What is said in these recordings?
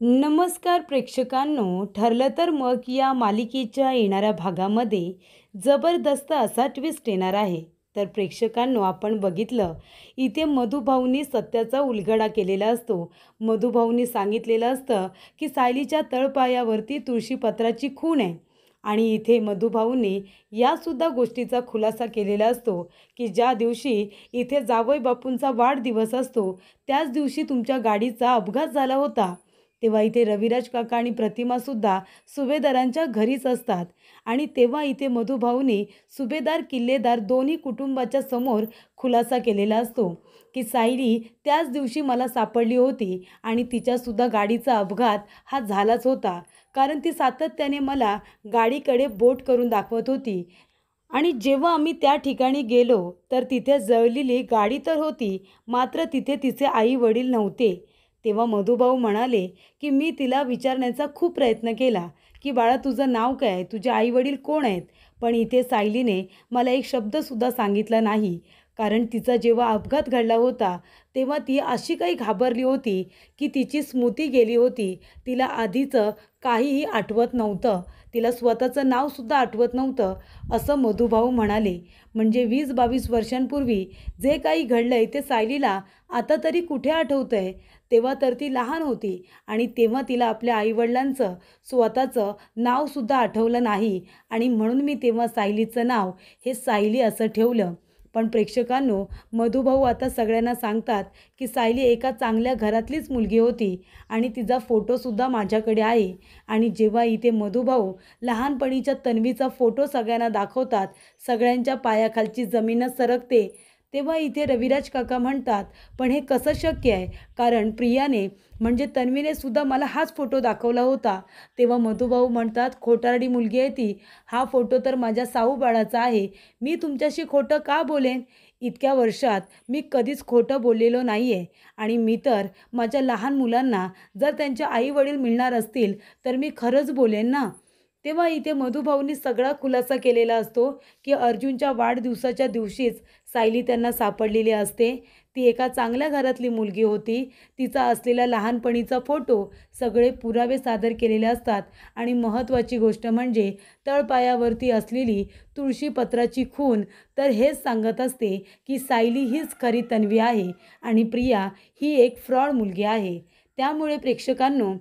नमस्कार प्रेक्षकांनो, ठरलं तर मग या मालिकेच्या येणाऱ्या भागामध्ये जबरदस्त असा ट्विस्ट येणार आहे. तर प्रेक्षकांनो, आपण बघितलं इथे मधुभाऊनी सत्याचा उलगडा केलेला असतो. मधुभाऊनी सांगितलेलं असतं की सायलीच्या तळपायावरती तुळशीपत्राची खूण आहे. आणि इथे मधुभाऊंनी यासुद्धा गोष्टीचा खुलासा केलेला असतो की ज्या दिवशी इथे जावई बापूंचा वाढदिवस असतो त्याच दिवशी तुमच्या गाडीचा अपघात झाला होता. तेव्हा इथे रविराज काका आणि प्रतिमासुद्धा सुभेदारांच्या घरीच असतात. आणि तेव्हा इथे मधुभाऊनी सुभेदार किल्लेदार दोन्ही कुटुंबाच्या समोर खुलासा केलेला असतो की सायली त्याच दिवशी मला सापडली होती आणि तिच्यासुद्धा गाडीचा अपघात हा झालाच होता. कारण ती सातत्याने मला गाडीकडे बोट करून दाखवत होती. आणि जेव्हा आम्ही त्या ठिकाणी गेलो तर तिथे जळलेली गाडी तर होती, मात्र तिथे तिचे आई वडील नव्हते. तेव्हा मधुभाऊ म्हणाले की मी तिला विचारण्याचा खूप प्रयत्न केला की बाळा, तुझं नाव काय, तुझे आई वडील कोण आहेत. पण इथे सायलीने मला एक शब्दसुद्धा सांगितला नाही. कारण तिचा जेव्हा अपघात घडला होता तेव्हा ती अशी काही घाबरली होती की तिची स्मृती गेली होती. तिला आधीचं काहीही आठवत नव्हतं. तिला स्वतःचं नावसुद्धा आठवत नव्हतं, असं मधुभाऊ म्हणाले. म्हणजे 20-22 वर्षांपूर्वी जे काही घडलंय ते सायलीला आता तरी कुठे आठवतंय. तेव्हा तर ती लहान होती आणि तेव्हा तिला आपल्या आईवडिलांचं स्वतःचं नावसुद्धा आठवलं नाही. आणि म्हणून मी तेव्हा सायलीचं नाव हे सायली असं ठेवलं. पण प्रेक्षकांनो, मधुभाऊ आता सगळ्यांना सांगतात की सायली एका चांगल्या घरातलीच मुलगी होती आणि तिचा फोटोसुद्धा माझ्याकडे आहे. आणि जेव्हा इथे मधुभाऊ लहानपणीच्या तन्वीचा फोटो सगळ्यांना दाखवतात, सगळ्यांच्या पायाखालची जमीनच सरकते. तेव्हा इथे रविराज काका म्हणतात, पण हे कसं शक्य आहे, कारण प्रियाने म्हणजे तन्वीने सुद्धा मला हाच फोटो दाखवला होता. तेव्हा मधुभाऊ म्हणतात, खोटारडी मुलगी आहे ती. हा फोटो तर माझ्या साऊबाळाचा आहे. मी तुमच्याशी खोटं का बोलेन. इतक्या वर्षात मी कधीच खोटं बोललेलो नाही आहे. आणि मी तर माझ्या लहान मुलांना जर त्यांचे आई वडील मिळणार असतील तर मी खरंच बोलेन ना. तेव्हा इथे मधुभाऊंनी सगळा खुलासा केलेला असतो की अर्जुनच्या वाढदिवसाच्या दिवशीच सायली त्यांना सापडलेली असते. ती एका चांगल्या घरातली मुलगी होती. तिचा असलेला लहानपणीचा फोटो, सगळे पुरावे सादर केलेले असतात. आणि महत्त्वाची गोष्ट म्हणजे तळपायावरती असलेली तुळशीपत्राची खूण तर हेच सांगत असते की सायली हीच खरी तन्वी आहे आणि प्रिया ही एक फ्रॉड मुलगी आहे. त्यामुळे प्रेक्षकांनो,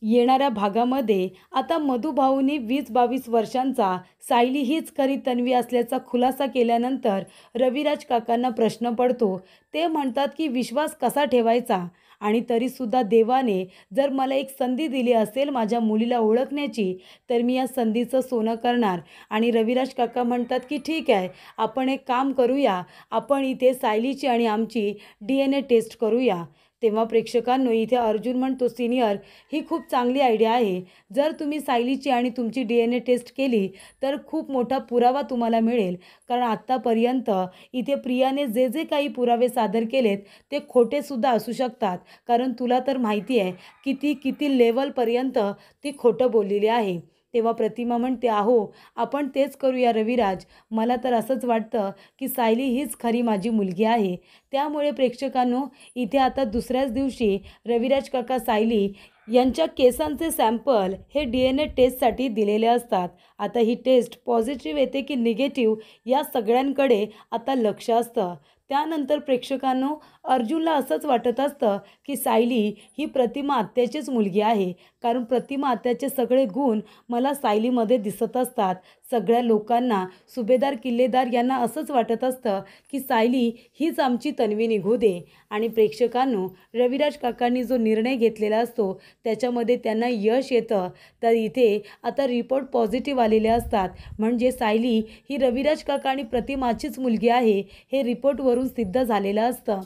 येणाऱ्या भागामध्ये आता मधुभाऊनी 20-22 वर्षांचा सायली हीच खरी तन्वी असल्याचा खुलासा केल्यानंतर रविराज काकांना प्रश्न पडतो. ते म्हणतात की विश्वास कसा ठेवायचा. आणि तरीसुद्धा देवाने जर मला एक संधी दिली असेल माझ्या मुलीला ओळखण्याची तर मी या संधीचं सोनं करणार. आणि रविराज काका म्हणतात की ठीक आहे, आपण एक काम करूया, आपण इथे सायलीची आणि आमची DNA टेस्ट करूया. तेव्हा प्रेक्षकांनो, इथे अर्जुन म्हणतो, सिनियर, ही खूप चांगली आयडिया आहे. जर तुम्ही सायलीची आणि तुमची DNA टेस्ट केली तर खूप मोठा पुरावा तुम्हाला मिळेल. कारण आत्तापर्यंत इथे प्रियाने जे जे काही पुरावे सादर केलेत ते खोटेसुद्धा असू शकतात. कारण तुला तर माहिती आहे की ती किती लेवलपर्यंत ती खोटं बोललेली आहे. तेव्हा प्रतिमा म्हणते, अहो आपण तेच करूया रविराज. मला तर असंच वाटतं की सायली हीच खरी माझी मुलगी आहे. त्यामुळे प्रेक्षकांनो, इथे आता दुसऱ्याच दिवशी रविराज काका सायली यांच्या केसांचे सॅम्पल हे DNA टेस्टसाठी दिलेले असतात. आता ही टेस्ट पॉझिटिव्ह येते की निगेटिव्ह या सगळ्यांकडे आता लक्ष असतं. त्यानंतर प्रेक्षकांनो, अर्जुनला असंच वाटत असतं की सायली ही प्रतिमा आत्याचीच मुलगी आहे. कारण प्रतिमा आत्याचे सगळे गुण मला सायलीमध्ये दिसत असतात. सगळ्या लोकांना, सुभेदार किल्लेदार यांना असंच वाटत असतं की सायली हीच आमची तन्वी निघू दे. आणि प्रेक्षकांनो, रविराज काकांनी जो निर्णय घेतलेला असतो त्याच्यामध्ये त्यांना यश येतं. तर इथे आता रिपोर्ट पॉझिटिव्ह आलेले असतात. म्हणजे सायली ही रविराज काका आणि प्रतिमाचीच मुलगी आहे हे रिपोर्टवरून सिद्ध झालेलं असतं.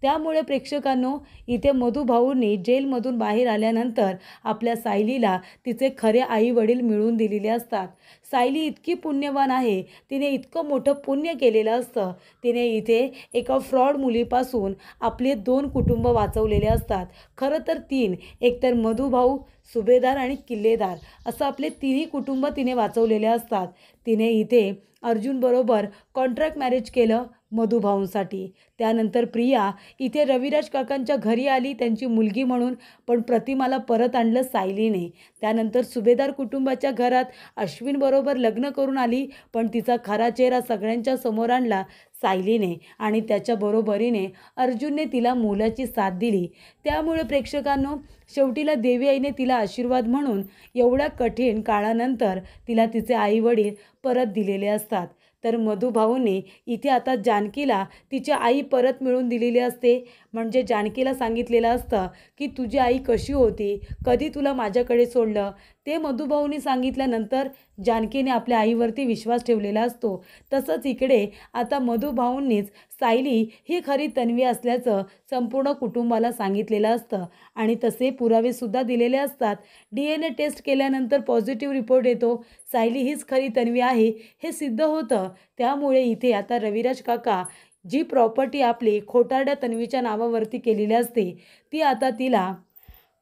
त्यामुळे प्रेक्षकांनो, इथे मधुभाऊंनी जेलमधून बाहेर आल्यानंतर आपल्या सायलीला तिचे खरे आई वडील मिळवून दिलेले असतात. सायली इतकी पुण्यवान आहे, तिने इतकं मोठं पुण्य केलेलं असतं. तिने इथे एका फ्रॉड मुलीपासून आपले 2 कुटुंब वाचवलेले असतात. खरं तर 3, एकतर मधुभाऊ, सुभेदार आणि किल्लेदार असं आपले 3ही कुटुंब तिने वाचवलेले असतात. तिने इथे अर्जुनबरोबर कॉन्ट्रॅक्ट मॅरेज केलं, मधुभाऊंसाठी. त्यानंतर प्रिया इथे रविराज काकांच्या घरी आली त्यांची मुलगी म्हणून, पण प्रतिमाला परत आणलं सायलीने. त्यानंतर सुभेदार कुटुंबाच्या घरात अश्विनबरोबर लग्न करून आली, पण तिचा खरा चेहरा सगळ्यांच्या समोर आणला सायलीने आणि त्याच्या बरोबरीने अर्जुनने तिला मोलाची साथ दिली. त्यामुळे प्रेक्षकांनो, शेवटीला देवी आईने तिला आशीर्वाद म्हणून एवढ्या कठीण काळानंतर तिला तिचे आई-वडील परत दिलेले असतात. तर मधुभाऊंनी इथे आता जानकीला तिची आई परत मिळवून दिलेली असते. म्हणजे जानकीला सांगितलेलं असतं की तुझी आई कशी होती, कधी तुला माझ्याकडे सोडलं, ते मधुभाऊंनी सांगितल्यानंतर जानकीने आपल्या आईवरती विश्वास ठेवलेला असतो. तसंच इकडे आता मधुभाऊंनीच सायली ही खरी तन्वी असल्याचं संपूर्ण कुटुंबाला सांगितलेलं असतं आणि तसे पुरावेसुद्धा दिलेले असतात. DNA टेस्ट केल्यानंतर पॉझिटिव्ह रिपोर्ट येतो, सायली हीच खरी तन्वी आहे हे सिद्ध होतं. त्यामुळे इथे आता रविराज काका जी प्रॉपर्टी आपली खोटारड्या तन्वीच्या नावावरती केलेली असते, ती आता तिला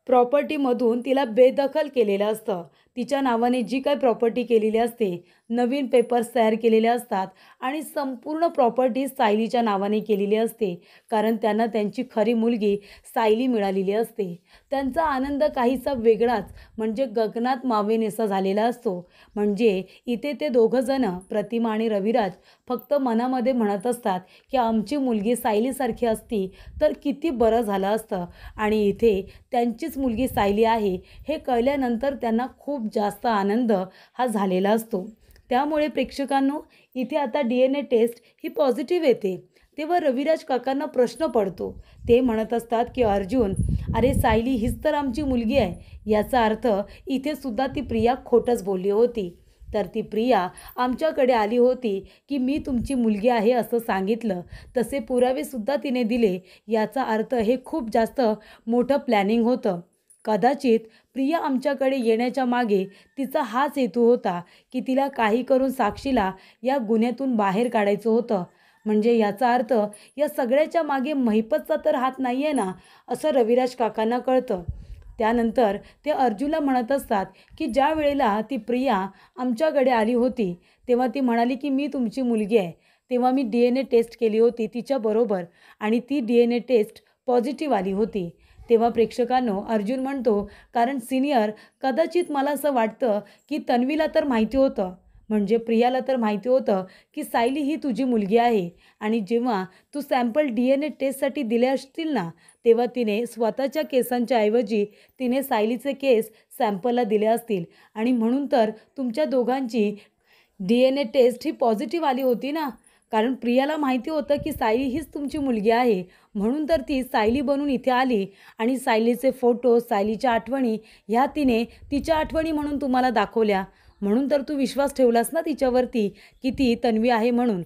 प्रॉपर्टीमधून तिला बेदखल केलेलं असतं. तिच्या नावाने जी काही प्रॉपर्टी केलेली असते, नवीन पेपर्स तयार केलेले असतात आणि संपूर्ण प्रॉपर्टी सायलीच्या नावाने केलेली असते. कारण त्यांना त्यांची खरी मुलगी सायली मिळालेली असते. त्यांचा आनंद काहीसा वेगळाच म्हणजे गगनात मावेनासा झालेला असतो. म्हणजे इथे ते दोघंजणं प्रतिमा आणि रविराज फक्त मनामध्ये म्हणत असतात की आमची मुलगी सायलीसारखी असती तर किती बरं झालं असतं. आणि इथे त्यांचीच मुलगी सायली आहे हे कळल्यानंतर त्यांना खूप जास्त आनंद हा झालेला असतो. त्यामुळे प्रेक्षकांनो, इथे आता DNA टेस्ट ही पॉझिटिव्ह येते. तेव्हा रविराज काकांना प्रश्न पडतो. ते म्हणत असतात की अर्जुन, अरे सायली हीच तर आमची मुलगी आहे. याचा अर्थ इथे सुद्धा ती प्रिया खोटंच बोलली होती. तर ती प्रिया आमच्याकडे आली होती की मी तुमची मुलगी आहे असं सांगितलं, तसे पुरावेसुद्धा तिने दिले. याचा अर्थ हे खूप जास्त मोठं प्लॅनिंग होतं. कदाचित प्रिया आमच्याकडे येण्याच्या मागे तिचा हाच हेतू होता की तिला काही करून साक्षीला या गुन्ह्यातून बाहेर काढायचं होतं. म्हणजे याचा अर्थ या सगळ्याच्या मागे महिपतचा तर हात नाही आहे ना, असं रविराज काकांना कळतं. त्यानंतर ते अर्जुनला म्हणत असतात की ज्या वेळेला ती प्रिया आमच्याकडे आली होती तेव्हा ती म्हणाली की मी तुमची मुलगी आहे. तेव्हा मी DNA टेस्ट केली होती तिच्याबरोबर आणि ती DNA टेस्ट पॉझिटिव्ह आली होती. तेव्हा प्रेक्षकांनो, अर्जुन म्हणतो कारण सिनियर, कदाचित मला असं वाटतं की तन्वीला तर माहिती होतं, म्हणजे प्रियाला तर माहिती होतं की सायली ही तुझी मुलगी आहे आणि जेव्हा तू सॅम्पल DNA टेस्टसाठी दिले असतील ना, तेव्हा तिने स्वतःच्या केसांच्या ऐवजी तिने सायलीचे केस सॅम्पलला दिले असतील आणि म्हणून तर तुमच्या दोघांची DNA टेस्ट ही पॉझिटिव्ह आली होती ना. कारण प्रियाला माहिती होतं की सायली हीच तुमची मुलगी आहे, म्हणून तर ती सायली बनून इथे आली आणि सायलीचे फोटो, सायलीच्या आठवणी ह्या तिने तिच्या आठवणी म्हणून तुम्हाला दाखवल्या. म्हणून तर तू विश्वास ठेवलास ना तिच्यावरती की ती तन्वी आहे म्हणून.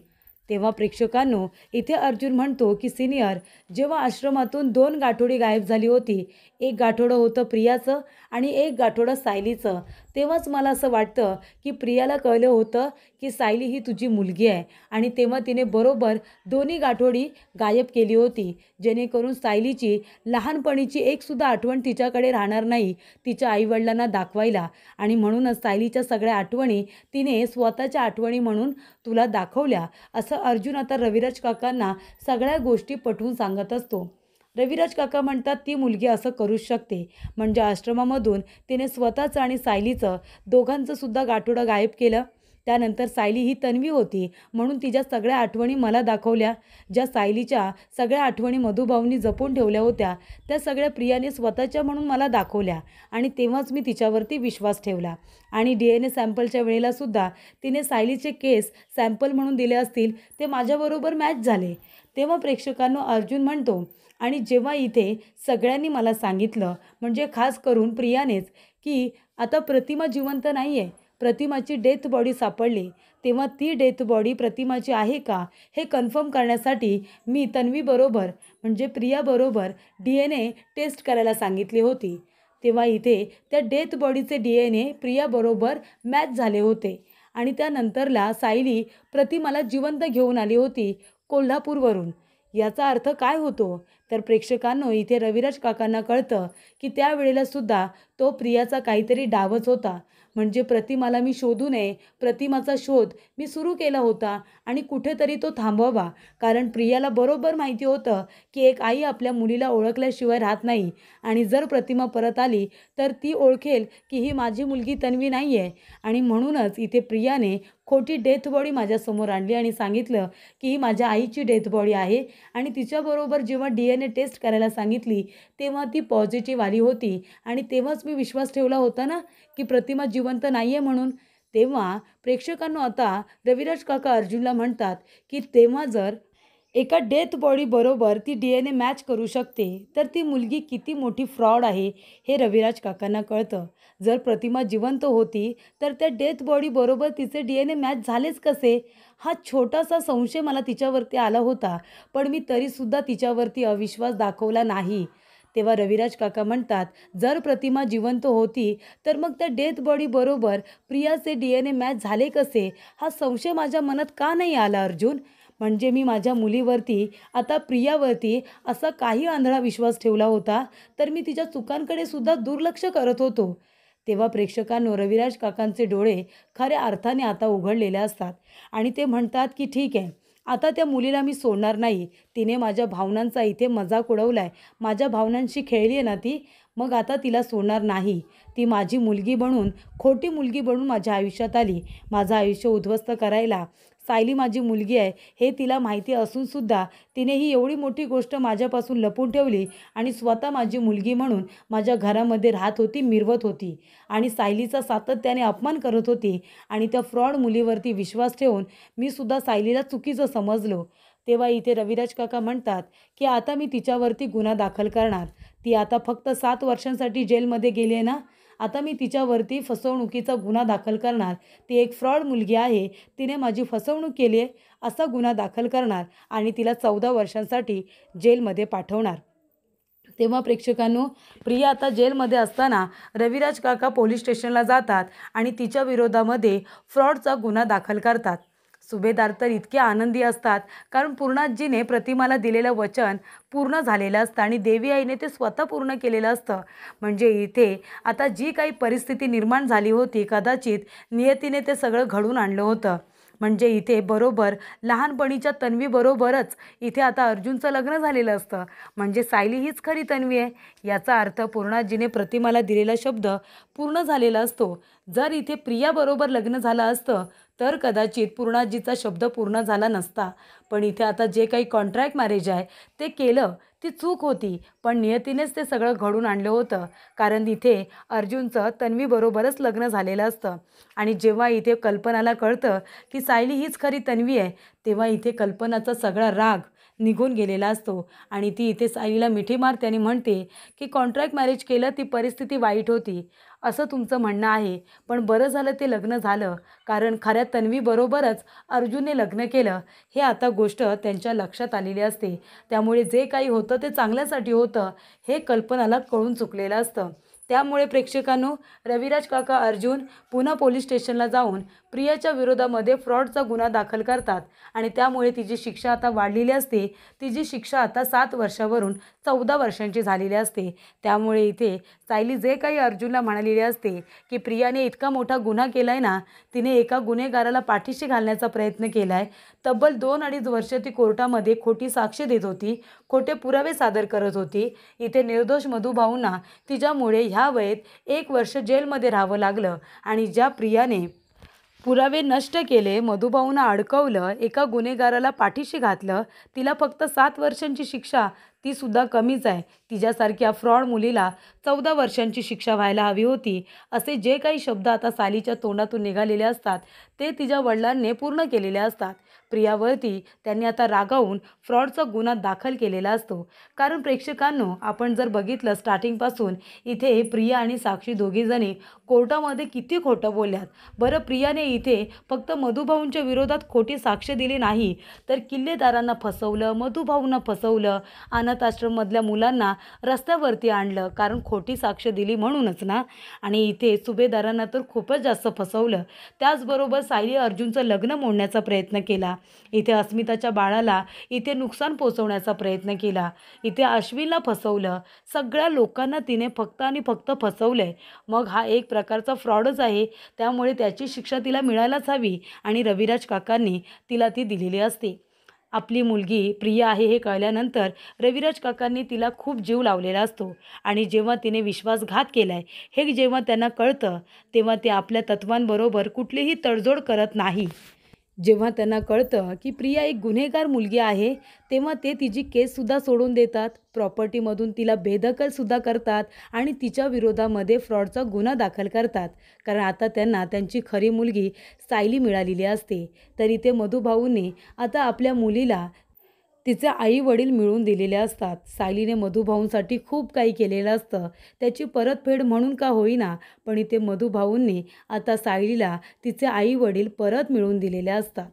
तेव्हा प्रेक्षकांनो, इथे अर्जुन म्हणतो की सिनियर, जेव्हा आश्रमातून 2 गाठोडी गायब झाली होती, एक गाठोडं होतं प्रियाचं आणि एक गाठोडं सायलीचं, तेव्हाच मला असं वाटतं की प्रियाला कळलं होतं की सायली ही तुझी मुलगी आहे आणि तेव्हा तिने बरोबर दोन्ही गाठोडी गायब केली होती, जेणेकरून सायलीची लहानपणीची एकसुद्धा आठवण तिच्याकडे राहणार नाही तिच्या आईवडिलांना दाखवायला. आणि म्हणूनच सायलीच्या सगळ्या आठवणी तिने स्वतःच्या आठवणी म्हणून तुला दाखवल्या, असं अर्जुन आता रविराज काकांना सगळ्या गोष्टी पटवून सांगत असतो. रविराज काका म्हणतात ती मुलगी असं करूच शकते. म्हणजे आश्रमामधून तिने स्वतःचं आणि सायलीचं दोघांचं सुद्धा गाठोडं गायब केलं. त्यानंतर सायली ही तन्वी होती म्हणून तिच्या सगळ्या आठवणी मला दाखवल्या. ज्या सायलीच्या सगळ्या आठवणी मधुभाऊंनी जपून ठेवल्या होत्या त्या सगळ्या प्रियाने स्वतःच्या म्हणून मला दाखवल्या आणि तेव्हाच मी तिच्यावरती विश्वास ठेवला. आणि DNA सॅम्पलच्या वेळेलासुद्धा तिने सायलीचे केस सॅम्पल म्हणून दिले असतील, ते माझ्याबरोबर मॅच झाले. तेव्हा प्रेक्षकांनो, अर्जुन म्हणतो आणि जेव्हा इथे सगळ्यांनी मला सांगितलं, म्हणजे खास करून प्रियानेच, की आता प्रतिमा जिवंत नाही आहे, प्रतिमाची डेथ बॉडी सापडली, तेव्हा ती डेथ बॉडी प्रतिमाची आहे का हे कन्फर्म करण्यासाठी मी तन्वीबरोबर म्हणजे प्रियाबरोबर DNA टेस्ट करायला सांगितली होती. तेव्हा इथे त्या डेथ बॉडीचे DNA प्रियाबरोबर मॅच झाले होते आणि त्यानंतरला सायली प्रतिमाला जिवंत घेऊन आली होती कोल्हापूरवरून. याचा अर्थ काय होतो? तर प्रेक्षकांनो इथे रविराज काकांना कळतं की त्यावेळेला सुद्धा तो प्रियाचा काहीतरी डावच होता. म्हणजे प्रतिमाला मी शोधू नये, प्रतिमाचा शोध मी सुरू केला होता आणि कुठेतरी तो थांबवावा. कारण प्रियाला बरोबर माहिती होतं की एक आई आपल्या मुलीला ओळखल्याशिवाय राहत नाही आणि जर प्रतिमा परत आली तर ती ओळखेल की ही माझी मुलगी तन्वी नाही आहे. आणि म्हणूनच इथे प्रियाने खोटी डेथ बॉडी माझ्यासमोर आणली आणि सांगितलं की ही माझ्या आईची डेथ बॉडी आहे. आणि तिच्याबरोबर जेव्हा DNA टेस्ट करायला सांगितली तेव्हा ती पॉझिटिव्ह आली होती आणि तेव्हाच मी विश्वास ठेवला होता ना की प्रतिमा जिवंत नाही आहे म्हणून. तेव्हा प्रेक्षकांनो आता रविराज काका अर्जुनला म्हणतात की तेव्हा जर एका डेथ बॉडीबरोबर ती DNA मॅच करू शकते तर ती मुलगी किती मोठी फ्रॉड आहे हे रविराज काकांना कळतं. जर प्रतिमा जिवंत होती तर त्या डेथ बॉडीबरोबर तिचे DNA मॅच झालेच कसे? हा छोटासा संशय मला तिच्यावरती आला होता, पण मी तरीसुद्धा तिच्यावरती अविश्वास दाखवला नाही. तेव्हा रविराज काका म्हणतात, जर प्रतिमा जिवंत होती तर मग त्या डेथ बॉडीबरोबर प्रियाचे DNA मॅच झाले कसे? हा संशय माझ्या मनात का नाही आला अर्जुन? म्हणजे मी माझ्या मुलीवरती, आता प्रियावरती असा काही आंधळा विश्वास ठेवला होता, तर मी तिच्या चुकांकडे सुद्धा दुर्लक्ष करत होतो. तेव्हा प्रेक्षकांनो रविराज काकांचे डोळे खऱ्या अर्थाने आता उघडलेले असतात आणि ते म्हणतात की ठीक आहे, आता त्या मुलीला मी सोडणार नाही. तिने माझ्या भावनांचा इथे मजाक उडवलाय, माझ्या भावनांशी खेळली आहे ना ती, मग आता तिला सोडणार नाही. ती माझी मुलगी बनून, खोटी मुलगी बनून माझ्या आयुष्यात आली, माझं आयुष्य उद्ध्वस्त करायला. सायली माझी मुलगी आहे हे तिला माहिती असूनसुद्धा तिने ही एवढी मोठी गोष्ट माझ्यापासून लपून ठेवली आणि स्वतः माझी मुलगी म्हणून माझ्या घरामध्ये राहत होती, मिरवत होती आणि सायलीचा सातत्याने अपमान करत होती. आणि त्या फ्रॉड मुलीवरती विश्वास ठेवून मी सुद्धा सायलीला चुकीचं समजलो. तेव्हा इथे रविराज काका म्हणतात की आता मी तिच्यावरती गुन्हा दाखल करणार. ती आता फक्त 7 वर्षांसाठी जेलमध्ये गेली आहे ना, आता मी तिच्यावरती फसवणुकीचा गुन्हा दाखल करणार. ती एक फ्रॉड मुलगी आहे, तिने माझी फसवणूक केली आहे असा गुन्हा दाखल करणार आणि तिला 14 वर्षांसाठी जेलमध्ये पाठवणार. तेव्हा प्रेक्षकांनो प्रिया आता जेलमध्ये असताना रविराज काका पोलीस स्टेशनला जातात आणि तिच्या विरोधामध्ये फ्रॉडचा गुन्हा दाखल करतात. सुभेदार तर इतके आनंदी असतात कारण पूर्णाजीने प्रतिमाला दिलेलं वचन पूर्ण झालेलं असतं आणि देवी आईने ते स्वतः पूर्ण केलेलं असतं. म्हणजे इथे आता जी काही परिस्थिती निर्माण झाली होती कदाचित नियतीने ते सगळं घडून आणलं होतं. म्हणजे इथे बरोबर लहानपणीच्या तन्वीबरोबरच इथे आता अर्जुनचं लग्न झालेलं असतं. म्हणजे सायली हीच खरी तन्वी आहे. याचा अर्थ पूर्णाजीने प्रतिमाला दिलेला शब्द पूर्ण झालेला असतो. जर इथे प्रियाबरोबर लग्न झालं असतं तर कदाचित पूर्णाजीचा शब्द पूर्ण झाला नसता. पण इथे आता जे काही कॉन्ट्रॅक्ट मॅरेज आहे ते केलं, ती चूक होती, पण नियतीनेच ते सगळं घडून आणलं होतं. कारण इथे अर्जुनचं तन्वीबरोबरच लग्न झालेलं असतं. आणि जेव्हा इथे कल्पनाला कळतं की सायली हीच खरी तन्वी आहे तेव्हा इथे कल्पनाचा सगळा राग निघून गेलेला असतो आणि ती इथे सायलीला मिठी मारते आणि म्हणते की कॉन्ट्रॅक्ट मॅरेज केलं, ती परिस्थिती वाईट होती असं तुमचं म्हणणं आहे, पण बरं झालं ते लग्न झालं कारण खऱ्या तन्वीबरोबरच अर्जुनने लग्न केलं हे आता गोष्ट त्यांच्या लक्षात आलेली असते. त्यामुळे जे काही होतं ते चांगल्यासाठी होतं हे कल्पनाला कळून चुकलेलं असतं. त्यामुळे प्रेक्षकांनो रविराज काका अर्जुन पुन्हा पोलीस स्टेशनला जाऊन प्रियाच्या विरोधामध्ये फ्रॉडचा गुन्हा दाखल करतात आणि त्यामुळे तिची शिक्षा आता वाढलेली असते. तिची शिक्षा आता 7 वर्षावरून 14 वर्षांची झालेली असते. त्यामुळे इथे सायली जे काही अर्जुनला म्हणालेली असते की प्रियाने इतका मोठा गुन्हा केला आहे ना, तिने एका गुन्हेगाराला पाठीशी घालण्याचा प्रयत्न केला आहे, तब्बल 2-2.5 वर्ष ती कोर्टामध्ये खोटी साक्ष देत होती, खोटे पुरावे सादर करत होती. इथे निर्दोष मधुभाऊंना तिच्यामुळे ह्या वयात 1 वर्ष जेलमध्ये राहावं लागलं आणि ज्या प्रियाने पुरावे नष्ट केले, मधुभाऊंना अडकवलं, एका गुन्हेगाराला पाठीशी घातलं, तिला फक्त 7 वर्षांची शिक्षा, ती सुद्धा कमीच आहे. तिच्यासारख्या फ्रॉड मुलीला 14 वर्षांची शिक्षा व्हायला हवी होती. असे जे काही शब्द आता सायलीच्या तोंडातून निघालेले असतात ते तिच्या वडिलांनी पूर्ण केलेले असतात. प्रियावरती त्यांनी आता रागावून फ्रॉडचा गुन्हा दाखल केलेला असतो. कारण प्रेक्षकांनो आपण जर बघितलं स्टार्टिंगपासून इथे प्रिया आणि साक्षी दोघीजणी कोर्टामध्ये किती खोटं बोलल्यात. बरं प्रियाने इथे फक्त मधुभाऊंच्या विरोधात खोटी साक्ष दिली नाही तर किल्लेदारांना फसवलं, मधुभाऊंना फसवलं, अनाथ आश्रममधल्या मुलांना रस्त्यावरती आणलं, कारण खोटी साक्ष दिली म्हणूनच ना. आणि इथे सुभेदारांना तर खूपच जास्त फसवलं. त्याचबरोबर सायली अर्जुनचं लग्न मोडण्याचा प्रयत्न केला. इथे अस्मिताच्या बाळाला इथे नुकसान पोचवण्याचा प्रयत्न केला. इथे अश्विनला फसवलं. सगळ्या लोकांना तिने फक्त आणि फक्त फसवलंय. मग हा एक प्रकारचा फ्रॉडच आहे. त्यामुळे त्याची शिक्षा तिला मिळायलाच हवी आणि रविराज काकांनी तिला ती दिलेली असते. आपली मुलगी प्रिया आहे हे कळल्यानंतर रविराज काकांनी तिला खूप जीव लावलेला असतो आणि जेव्हा तिने विश्वासघात केलाय हे जेव्हा त्यांना कळतं, तेव्हा ते आपल्या तत्वांबरोबर कुठलीही तडजोड करत नाही. जेव्हा त्यांना कळतं की प्रिया एक गुन्हेगार मुलगी आहे, तेव्हा ते तिची केससुद्धा सोडून देतात, प्रॉपर्टीमधून तिला बेदखलसुद्धा करतात आणि तिच्या विरोधामध्ये फ्रॉडचा गुन्हा दाखल करतात. कारण आता त्यांना त्यांची खरी मुलगी सायली मिळालेली असते. तर इथे मधुभाऊंनी आता आपल्या मुलीला तिचे आई वडील मिळवून दिलेले असतात. सायलीने मधुभाऊंसाठी खूप काही केलेलं असतं. त्याची परतफेड म्हणून का होईना, पण इथे मधुभाऊंनी आता सायलीला तिचे आई वडील परत मिळवून दिलेले असतात.